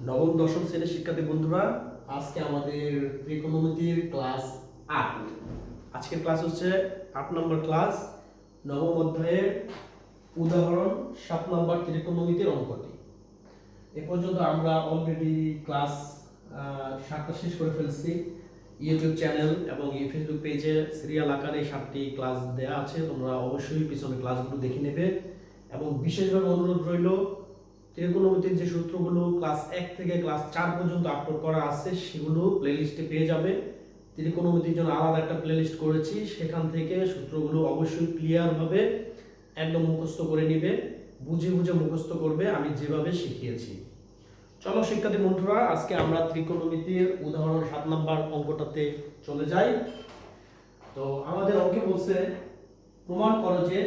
নবম দশম শ্রেণীর শিক্ষার্থী বন্ধুরা, আজকে আমাদের ত্রিকোণমিতির ক্লাস 8। আজকের ক্লাস হচ্ছে 8 নম্বর ক্লাস, নবম অধ্যায়ের উদাহরণ 7 নম্বর ত্রিকোণমিতির অঙ্কটি। এ পর্যন্ত আমরা অলরেডি ক্লাস 7টা শেষ করে ফেলছি। ইউটিউব চ্যানেল এবং ফেসবুক পেজে সিরিয়াল আকারে 7টি ক্লাস দেওয়া আছে, তোমরা অবশ্যই পিছনে ক্লাসগুলো দেখে নেবে। এবং বিশেষভাবে অনুরোধ রইল, ত্রিকোণমিতির যে সূত্রগুলো ক্লাস 1 থেকে ক্লাস 4 পর্যন্ত আপলোড করা আছে সেগুলো প্লেলিস্টে পেয়ে যাবে। ত্রিকোণমিতির জন্য আলাদা একটা প্লেলিস্ট করেছি, সেখান থেকে সূত্রগুলো অবশ্যই ক্লিয়ারভাবে একদম মুখস্থ করে নিবে, বুঝে বুঝে মুখস্থ করবে আমি যেভাবে শিখিয়েছি। চলো শিক্ষার্থী বন্ধুরা, আজকে আমরা ত্রিকোণমিতির উদাহরণ 7 নম্বর অঙ্কটাতে চলে যাই। তো আমাদের অঙ্কে বলছে প্রমাণ করো যে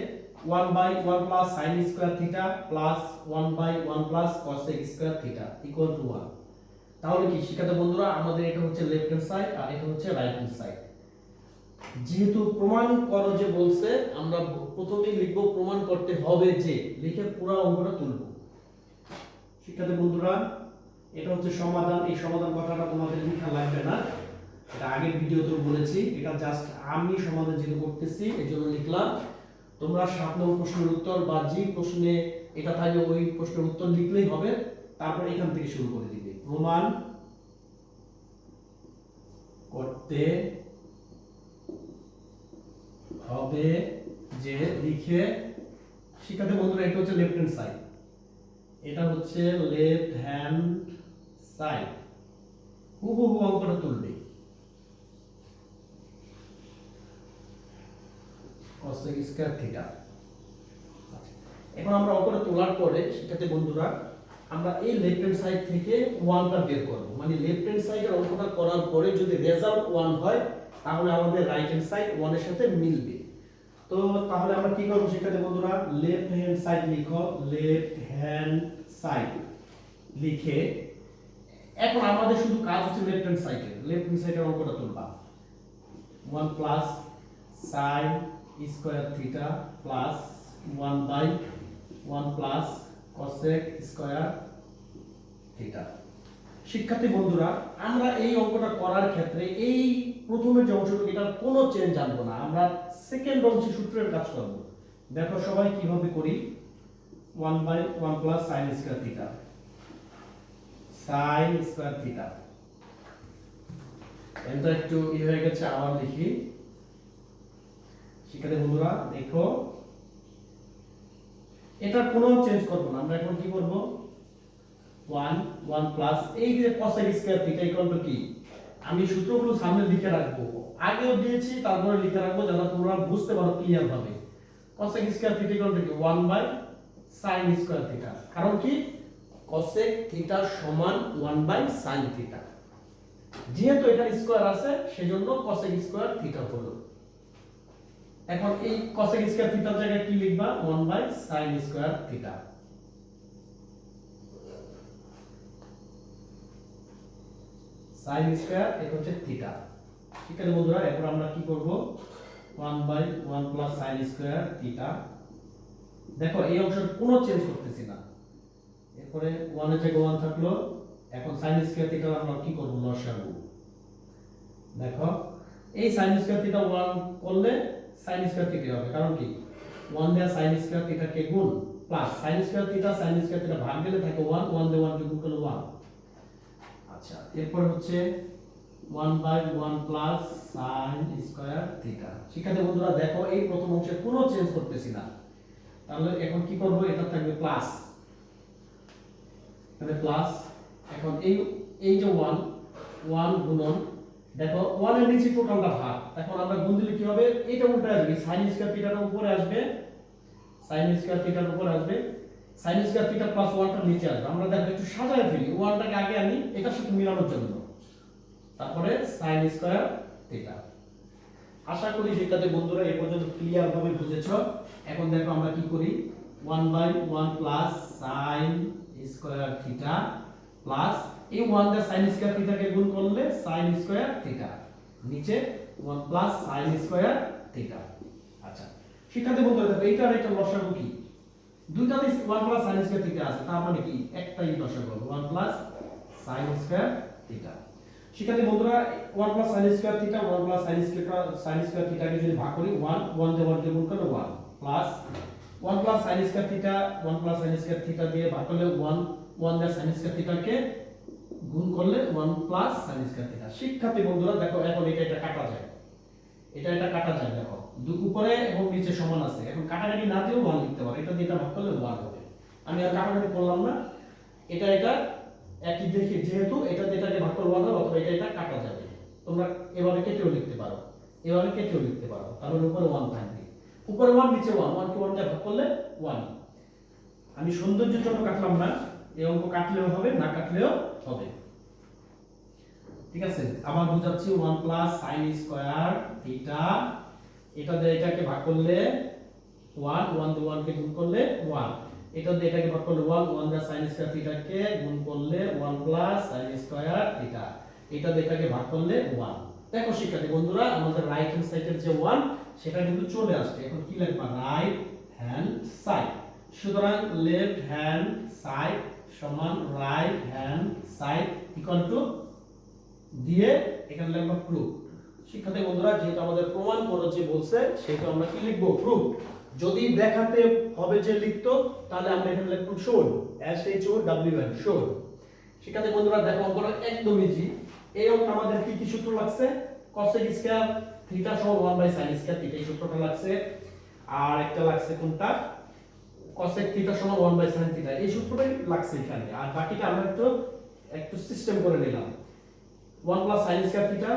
1/1 plus sin square theta plus 1/1 plus cosec square theta equal to 1। তাহলে কি শিক্ষার্থী বন্ধুরা, আমাদের এটা হচ্ছে লেফট হ্যান্ড সাইড আর এটা হচ্ছে রাইট হ্যান্ড সাইড। যেহেতু প্রমাণ করো যে বলছে, আমরা প্রথমেই লিখব প্রমাণ করতে হবে যে, লিখে পুরো অঙ্কটা তুলব। শিক্ষার্থী বন্ধুরা, এটা হচ্ছে সমাধান। এই সমাধান কথাটা তোমাদের লেখা লাগবে না, এটা আগের ভিডিওতে বলেছি। এটা জাস্ট আমি সমাধান যেটা করতেছি এই জন্য লিখলাম। তোমরা 7 নম্বর প্রশ্নের উত্তর বা যে প্রশ্নে এটা থাকবে ওই প্রশ্নের উত্তর লিখলেই হবে, তারপর এখান থেকে শুরু করে দিবে। প্রমাণ করতে হবে যে, লিখে। শিক্ষার্থী বন্ধুরা, এটা হচ্ছে লেফট হ্যান্ড সাইড, এটা হচ্ছে লেফট হ্যান্ড সাইড। হুবহু অঙ্কটা তুলবে cosec স্কয়ার থিটা। এখন আমরা অঙ্কটা তোলার পরে শিক্ষার্থী বন্ধুরা, আমরা এই লেফট হ্যান্ড সাইড থেকে 1টা বের করব। মানে লেফট হ্যান্ড সাইডের অঙ্কটা করার পরে যদি রেজাল্ট 1 হয়, তাহলে আমাদের রাইট হ্যান্ড সাইড 1 এর সাথে মিলবে। তো তাহলে আমরা কি করব শিক্ষার্থী বন্ধুরা, লেফট হ্যান্ড সাইড লিখো, লেফট হ্যান্ড সাইড লিখে এখন আমাদের শুধু কাজ হচ্ছে লেফট হ্যান্ড সাইডের অঙ্কটা তুলবা। 1 plus sin square theta plus 1/1 plus cosec square theta. শিক্ষার্থী বন্ধুরা, আমরা এই অঙ্কটা করার ক্ষেত্রে এই প্রথমে যে অংশটুকু, এটার কোনো চেঞ্জ আনবো না, আমরা সেকেন্ড অংশের সূত্রের কাজ করব। দেখো সবাই কিভাবে করি। 1/1 plus sin square theta, sin square theta. এটা একটু হয়ে গেছে, আবার লিখি। শিক্ষার্থী বন্ধুরা দেখো, এটা কোনো চেঞ্জ করব না, আমরা এখন কি করব, 1 প্লাস এই যে cosec square theta equal to কি, আমি সূত্রগুলো সামনে লিখে রাখবো, আগেও দিয়েছি তারপরে লিখে রাখবো যাতে তোমরা বুঝতে পারো ক্লিয়ার ভাবে। cosec square theta equal to কি, 1/sin স্কয়ার থিটা। কারণ কি, cosec থিটা সমান 1/sin থিটা। যেহেতু এখানে স্কয়ার আছে সেজন্য cosec স্কয়ার থিটা হলো। এখন এই cosec স্কয়ার থিটার জায়গায় কি লিখবা, 1/sin square theta. sin square এটা হচ্ছে থিটা। ঠিক আছে বন্ধুরা, এরপর আমরা কি করব, 1/1 প্লাস sin স্কয়ার থিটা। দেখো এই অংশের কোনো চেঞ্জ করতেছি না, এরপরে 1 এর জায়গায় 1 থাকলো। এখন sin স্কয়ার থিটা আমরা কি করব, লসাগু। দেখো এই sin স্কয়ার থিটা 1 করলে sin স্কয়ার থিটা হবে, কারণ কি 1 দিয়ে sin স্কয়ার থিটা কে গুণ প্লাস sin স্কয়ার থিটা ভাগ দিলে থাকে 1, 1 দিয়ে 1 কে গুণ করলে 1। আচ্ছা, এরপর হচ্ছে 1/1 প্লাস sin স্কয়ার থিটা। শিক্ষার্থী বন্ধুরা দেখো, এই প্রথম অংশে কোনো চেঞ্জ করতেছি না, তাহলে এখন কি করব, এটা থাকবে প্লাস, এখানে প্লাস। এখন এই যে 1 গুণন, দেখো 1 এর নিচে টোটালটা ভাগ, এখন আমরা গুণ দিলে কি হবে, এটা উল্টে আসবে, sin স্কয়ার থিটাটা উপরে আসবে, sin স্কয়ার থিটার উপরে আসবে, sin স্কয়ার থিটা প্লাস 1টা নিচে আসবে। আমরা দেখো একটু সাজায় ফেলি, 1টাকে আগে আনি এটার সাথে মিলানোর জন্য, তারপরে sin স্কয়ার থিটা। আশা করি শিক্ষার্থী বন্ধুরা এই পর্যন্ত ক্লিয়ার ভাবে বুঝেছো। এখন দেখো আমরা কি করি, 1/1 plus sin square theta plus এই 1 দিয়ে sin স্কয়ার থিটাকে গুণ করলে sin স্কয়ার থিটা, নিচে 1 প্লাস sin স্কয়ার থিটা। আচ্ছা শিক্ষার্থী বন্ধুরা দেখো, এইটার একটা লসাগু কি, দুইটাতে 1 প্লাস sin স্কয়ার থিটা আছে, তার মানে কি একটাই লসাগু হবে 1 প্লাস sin স্কয়ার থিটা। শিক্ষার্থী বন্ধুরা 1 plus sin square theta 1 plus sin square থিটাকে যদি ভাগ করি 1 1 দিয়ে 1 কে গুণ করলে 1 plus 1 plus sin square theta 1 plus sin square theta দিয়ে ভাগ করলে 1 1 দিয়ে sin স্কয়ার থিটাকে গুণ করলে 1 প্লাস sin স্কয়ার থিটা। শিক্ষার্থী বন্ধুরা দেখো এখন এটা কাটা যায়, এটা কাটা যায়। দেখো দুই উপরে এবং নিচে সমান আছে, এখন কাটাকাটি না দিয়েও 1 লিখতে পারো। এটা দিয়ে এটা ভাগ করলে 1 হবে। আমি আর কাটাকাটি করলাম না, এটা একই দেখি, যেহেতু এটা দিয়ে এটাকে ভাগ করলে 1 হবে, অথবা এটা কাটা যাবে। তোমরা এভাবে কেটেও লিখতে পারো, এভাবে কেটেও লিখতে পারো। তাহলে উপরে 1 থাকবে, উপরে 1 নিচে 1, 1 কে 1 দিয়ে ভাগ করলে 1। আমি সৌন্দর্যের জন্য কাটলাম না, এই অঙ্ক কাটলেও হবে, না কাটলেও হবে। ঠিক আছে, আবার বুঝাচ্ছি 1 প্লাস sin স্কয়ার থিটা, এটা দিয়ে এটাকে ভাগ করলে 1 1 দিয়ে 1 কে গুণ করলে 1, এটা দিয়ে এটাকে ভাগ করলে 1 1 দিয়ে sin স্কয়ার থিটাকে গুণ করলে 1 প্লাস sin স্কয়ার থিটা, এটা দিয়ে এটাকে ভাগ করলে 1। দেখো শিক্ষার্থী বন্ধুরা আমাদের রাইট হ্যান্ড সাইডের যে 1 সেটা কিন্তু চলে আসছে। এখন কি লিখবা, রাইট হ্যান্ড সাইড। সুতরাং লেফট হ্যান্ড সাইড সমান right hand side equal to দিয়ে এখানে লিখবা প্রুফ। শিক্ষার্থী বন্ধুরা যেহেতু আমাদের প্রমাণ করেছে বলছে, সেটা আমরা কি লিখবো, প্রুফ। যদি দেখাতে হবে যে লিখতো, তাহলে আমরা এখানে লিখব শোন, SHOWN শোন। শিক্ষার্থী বন্ধুরা দেখো অঙ্কটা একদম ইজি। এই অঙ্ক আমাদের কি কি সূত্র লাগছে, cosec স্কয়ার থিটা সমান 1/sin স্কয়ার থিটা, এই সূত্রটা লাগছে। আর একটা লাগছে কোনটা, cosec থিটা সমান 1/sin থিটা, এই সূত্রটাই লাগছে এখানে। আর বাকিটা আমরা একটু সিস্টেম করে নিলাম। 1 প্লাস sin স্কয়ার থিটা,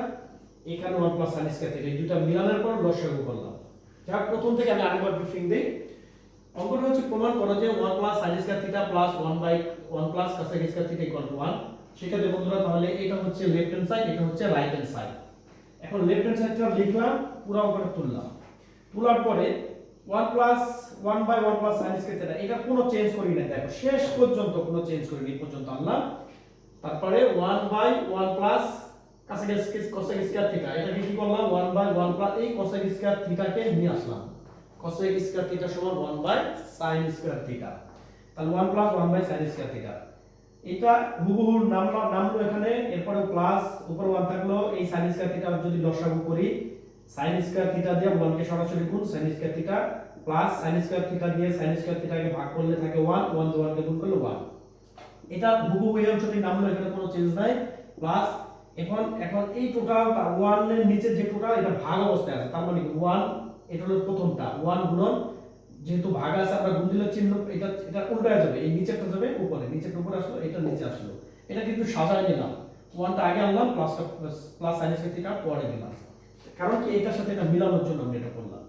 এখানে 1 প্লাস sin স্কয়ার থিটা, এই দুটো মিলানোর পর লসাগু করলাম। যাক প্রথম থেকে আমি আরেকবার ব্রিফিং দেই। অঙ্কটা হচ্ছে প্রমাণ করা যে 1 plus sin square theta plus 1 plus cosec square theta equal to 1। সেক্ষেত্রে বন্ধুরা তাহলে এটা হচ্ছে লেফট হ্যান্ড সাইড, এটা হচ্ছে রাইট হ্যান্ড সাইড। এখন লেফট হ্যান্ড সাইডটা লিখলাম, পুরো অঙ্কটা তুললাম। তোলার পরে 1 plus 1/1 plus sin square theta, এটা কোনো চেঞ্জ করি না। দেখো শেষ পর্যন্ত কোনো চেঞ্জ করিনি, এই পর্যন্ত আনলাম। তারপরে 1/1 প্লাস cosec স্কয়ার থিটা, এটাকে কি করলাম, 1/1 প্লাস এই cosec স্কয়ার থিটাকে নিয়ে আসলাম। cosec স্কয়ার থিটা সমান 1/sin স্কয়ার থিটা, তাহলে 1 প্লাস 1/sin স্কয়ার থিটা। এটা হুবহু নামলো এখানে, এরপরে প্লাস উপরে 1 থাকলো। এই sin স্কয়ার থিটা যদি লসাগু করি, sin স্কয়ার থিটা দিয়ে 1 কে সরাসরি গুণ sin square theta, plus sin square theta দিয়ে sin স্কয়ার থিটাকে ভাগ করলে থাকে 1 1 দিয়ে 1 কে গুণ করলে 1। এটা হুবহু এই অংশটি নামলো, এখানে কোনো চেঞ্জ নাই। প্লাস এখন এই টোটালটা 1 এর নিচে যে টোটাল, এটা ভাগ অবস্থায় আছে, তার মানে কি 1, এটা হলো প্রথমটা 1 গুণন, যেহেতু ভাগ আছে আমরা গুণ দিলে চিহ্ন এটা উল্টা হয়ে যাবে, এই নিচেরটা যাবে উপরে, নিচেরটা উপরে আসলো, এটা নিচে আসলো। এটা কিন্তু সাজায় নিলাম, 1টা আগে আনলাম, প্লাস sin স্কয়ার থিটা পরে দিলাম, কারণ কি এটার সাথে এটা মিলানোর জন্য আমরা এটা করলাম।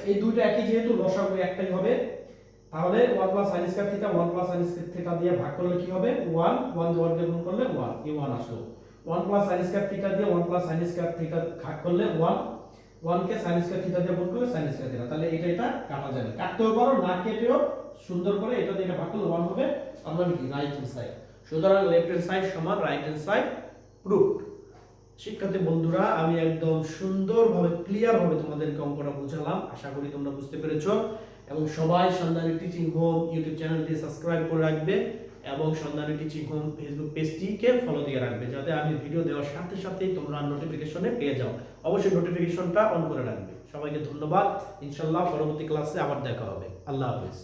এই দুইটা একই, যেহেতু লসাগু একটাই হবে, তাহলে 1 plus sin square theta 1 plus sin square theta দিয়ে ভাগ করলে কি হবে, 1 1 দিয়ে 1 কে গুণ করলে 1, এই 1 আসলো। 1 প্লাস sin স্কয়ার থিটা দিয়ে 1 প্লাস sin স্কয়ার থিটা ভাগ করলে 1 1 কে sin স্কয়ার থিটা দিয়ে গুণ করলে sin স্কয়ার থিটা, তাহলে এটা কাটা যাবে। কাটতেও পারো, না কেটেও সুন্দর করে এটা দিয়ে ভাগ করলে 1 হবে। আমরা কি রাইট হ্যান্ড সাইড, সুতরাং লেফট হ্যান্ড সাইড সমান রাইট হ্যান্ড সাইড, প্রুফ। শিক্ষার্থী বন্ধুরা আমি একদম সুন্দরভাবে ক্লিয়ার ভাবে তোমাদেরকে অঙ্কটা বুঝালাম, আশা করি তোমরা বুঝতে পেরেছো। এবং সবাই সন্ধানী টিচিং হোম ইউটিউব চ্যানেলটি সাবস্ক্রাইব করে রাখবে এবং সন্ধানী টিচিং হোম ফেসবুক পেজটিকে ফলো দিয়ে রাখবে, যাতে আমি ভিডিও দেওয়ার সাথে সাথেই তোমরা নোটিফিকেশনে পেয়ে যাও। অবশ্যই নোটিফিকেশনটা অন করে রাখবে। সবাইকে ধন্যবাদ, ইনশাআল্লাহ পরবর্তী ক্লাসে আবার দেখা হবে। আল্লাহ হাফেজ।